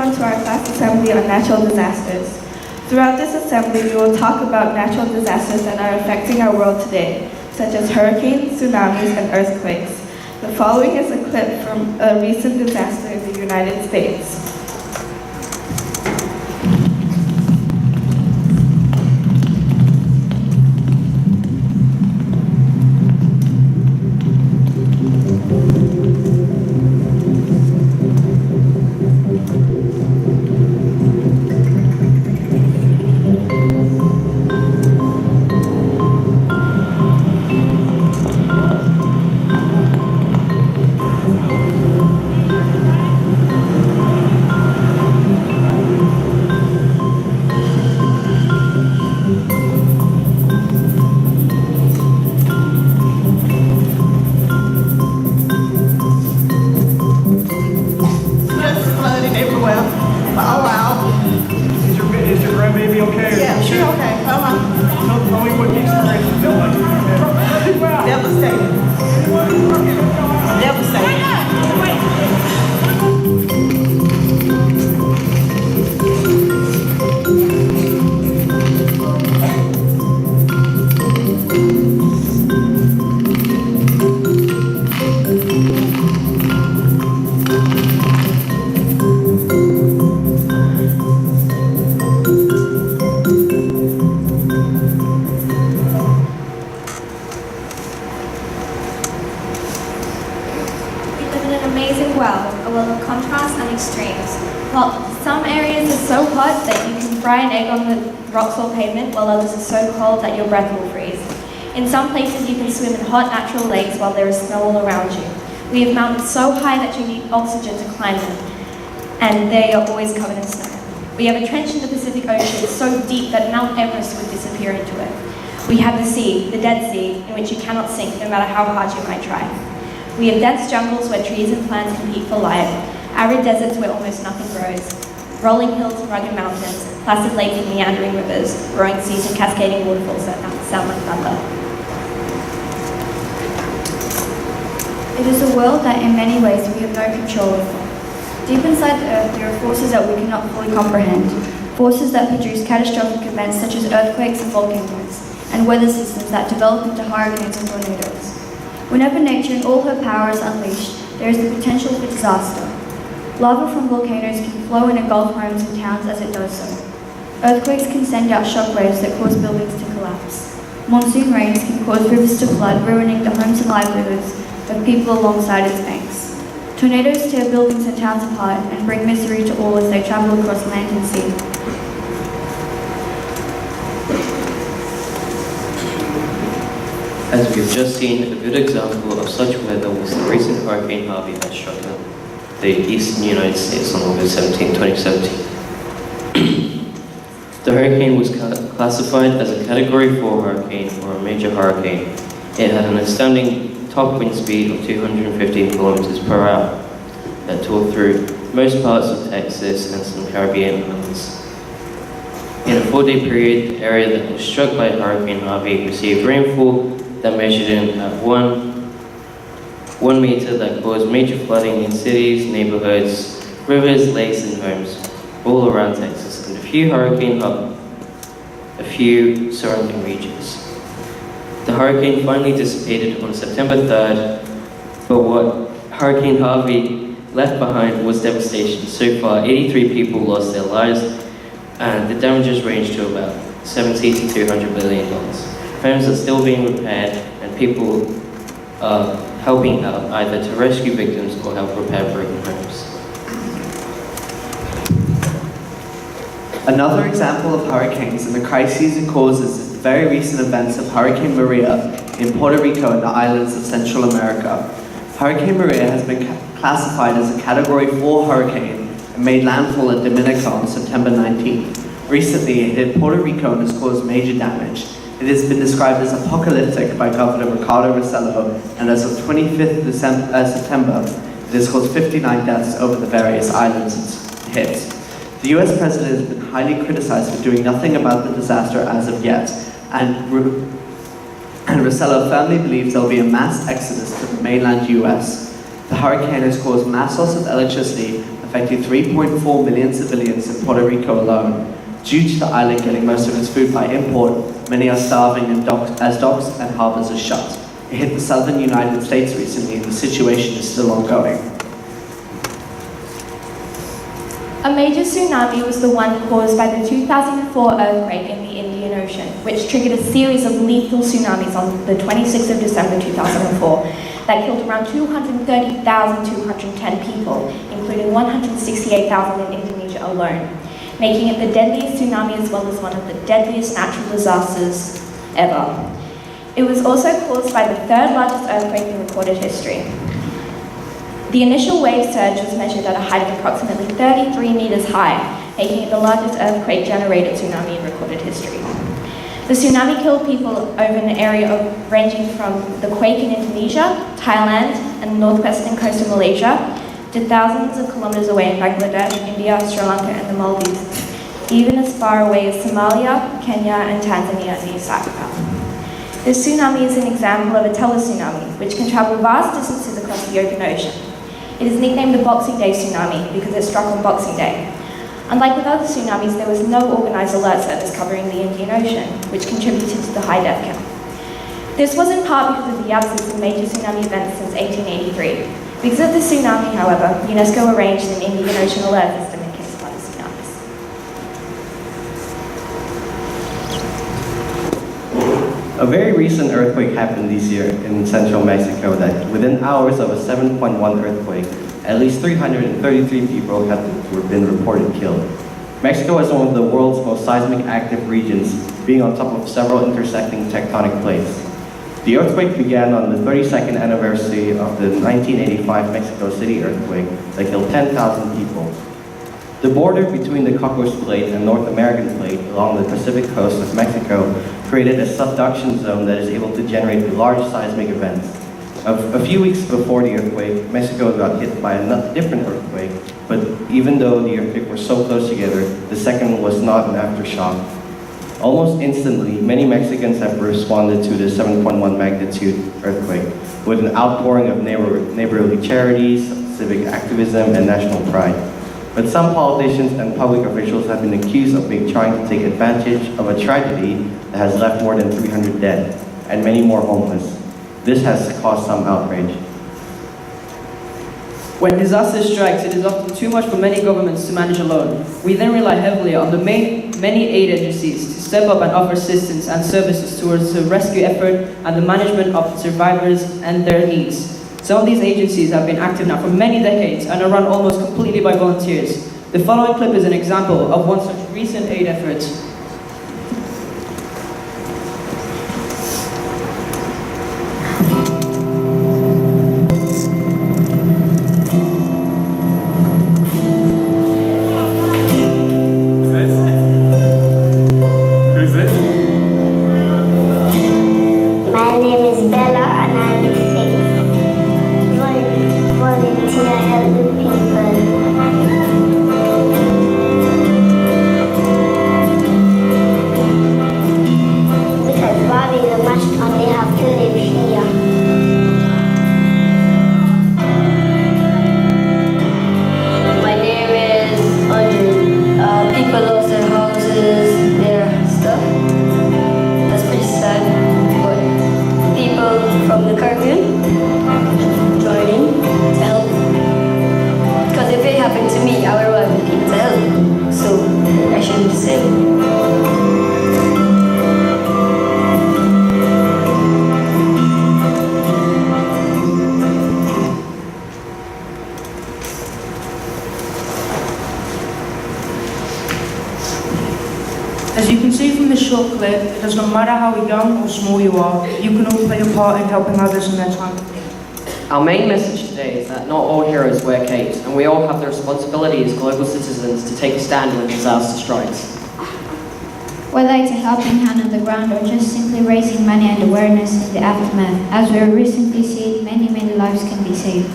everyone to our class assembly on natural disasters. Throughout this assembly, we will talk about natural disasters that are affecting our world today, such as hurricanes, tsunamis, and earthquakes. The following is a clip from a recent disaster in the United States. A world of contrast and extremes. While some areas are so hot that you can fry an egg on the rocks or pavement, while others are so cold that your breath will freeze. In some places you can swim in hot natural lakes while there is snow all around you. We have mountains so high that you need oxygen to climb them, and they are always covered in snow. We have a trench in the Pacific Ocean so deep that Mount Everest would disappear into it. We have the sea, the Dead Sea, in which you cannot sink no matter how hard you might try. We have dense jungles where trees and plants compete for life, arid deserts where almost nothing grows, rolling hills and rugged mountains, placid lakes and meandering rivers, roaring seas and cascading waterfalls that sound like thunder. It is a world that in many ways we have no control over. Deep inside the earth there are forces that we cannot fully comprehend, forces that produce catastrophic events such as earthquakes and volcanoes, and weather systems that develop into hurricanes and tornadoes. Whenever nature in all her power is unleashed, there is the potential for disaster. Lava from volcanoes can flow and engulf homes and towns as it does so. Earthquakes can send out shockwaves that cause buildings to collapse. Monsoon rains can cause rivers to flood, ruining the homes and livelihoods of people alongside its banks. Tornadoes tear buildings and towns apart and bring misery to all as they travel across land and sea. As we have just seen, a good example of such weather was the recent Hurricane Harvey that struck the eastern United States on August 17, 2017. The hurricane was classified as a Category 4 hurricane or a major hurricane. It had an astounding top wind speed of 215 kilometers per hour that tore through most parts of Texas and some Caribbean islands. In a 4-day period, the area that was struck by Hurricane Harvey received rainfall that measured in at 1 meter that caused major flooding in cities, neighborhoods, rivers, lakes, and homes all around Texas, and a few surrounding regions. The hurricane finally dissipated on September 3rd, but what Hurricane Harvey left behind was devastation. So far, 83 people lost their lives, and the damages range to about $70 to $200 billion. Homes are still being repaired, and people are helping out either to rescue victims or help repair broken homes. Another example of hurricanes and the crises it causes is the very recent events of Hurricane Maria in Puerto Rico and the islands of Central America. Hurricane Maria has been classified as a Category 4 hurricane and made landfall at Dominica on September 19th. Recently, it hit Puerto Rico and has caused major damage. It has been described as apocalyptic by Governor Ricardo Rossello, and as of 25th September, it has caused 59 deaths over the various islands it's hit. The US President has been highly criticized for doing nothing about the disaster as of yet, and Rossello firmly believes there will be a mass exodus to the mainland US. The hurricane has caused mass loss of electricity, affecting 3.4 million civilians in Puerto Rico alone. Due to the island getting most of its food by import, many are starving as docks and harbors are shut. It hit the southern United States recently and the situation is still ongoing. A major tsunami was the one caused by the 2004 earthquake in the Indian Ocean, which triggered a series of lethal tsunamis on the 26th of December 2004 that killed around 230,210 people, including 168,000 in Indonesia alone, making it the deadliest tsunami as well as one of the deadliest natural disasters ever. It was also caused by the third largest earthquake in recorded history. The initial wave surge was measured at a height of approximately 33 meters high, making it the largest earthquake-generated tsunami in recorded history. The tsunami killed people over an area ranging from the quake in Indonesia, Thailand, and northwestern coast of Malaysia, to thousands of kilometers away in Bangladesh, India, Sri Lanka, and the Maldives, even as far away as Somalia, Kenya, and Tanzania and East Africa. This tsunami is an example of a tele-tsunami, which can travel vast distances across the open ocean. It is nicknamed the Boxing Day tsunami because it struck on Boxing Day. Unlike with other tsunamis, there was no organized alert service covering the Indian Ocean, which contributed to the high death count. This was in part because of the absence of major tsunami events since 1883. Because of the tsunami, however, UNESCO arranged an Indian Ocean alert system in case of other tsunamis. A very recent earthquake happened this year in central Mexico that within hours of a 7.1 earthquake, at least 333 people have been reported killed. Mexico is one of the world's most seismic active regions, being on top of several intersecting tectonic plates. The earthquake began on the 32nd anniversary of the 1985 Mexico City earthquake that killed 10,000 people. The border between the Cocos Plate and North American Plate along the Pacific coast of Mexico created a subduction zone that is able to generate large seismic events. A few weeks before the earthquake, Mexico got hit by a different earthquake, but even though the earthquake were so close together, the second was not an aftershock. Almost instantly, many Mexicans have responded to the 7.1 magnitude earthquake with an outpouring of neighborly charities, civic activism, and national pride. But some politicians and public officials have been accused of trying to take advantage of a tragedy that has left more than 300 dead and many more homeless. This has caused some outrage. When disaster strikes, it is often too much for many governments to manage alone. We then rely heavily on the many aid agencies to step up and offer assistance and services towards the rescue effort and the management of survivors and their needs. Some of these agencies have been active now for many decades and are run almost completely by volunteers. The following clip is an example of one such recent aid effort. My name is Bella and I'm 6. Volunteer helping people. Because while we are mashed on, they have to live here. My name is Audrey. People lost their houses, their stuff. That's pretty sad. But people from the Caribbean joining to help. Because if it happened to me, I would want people to help. So I shouldn't say. As you can see from this short clip, it does not matter how young or small you are, you can all play a part in helping others in their time of need. Our main message today is that not all heroes wear capes, and we all have the responsibility as global citizens to take a stand when disaster strikes. Whether it's a helping hand on the ground or just simply raising money and awareness in the aftermath, as we recently seen, many lives can be saved.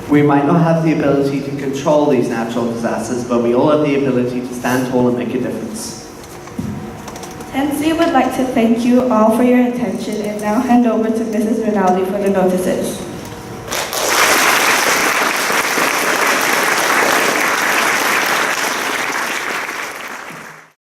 We might not have the ability to control these natural disasters, but we all have the ability to stand tall and make a difference. NC would like to thank you all for your attention and now hand over to Mrs. Rinaldi for the notices.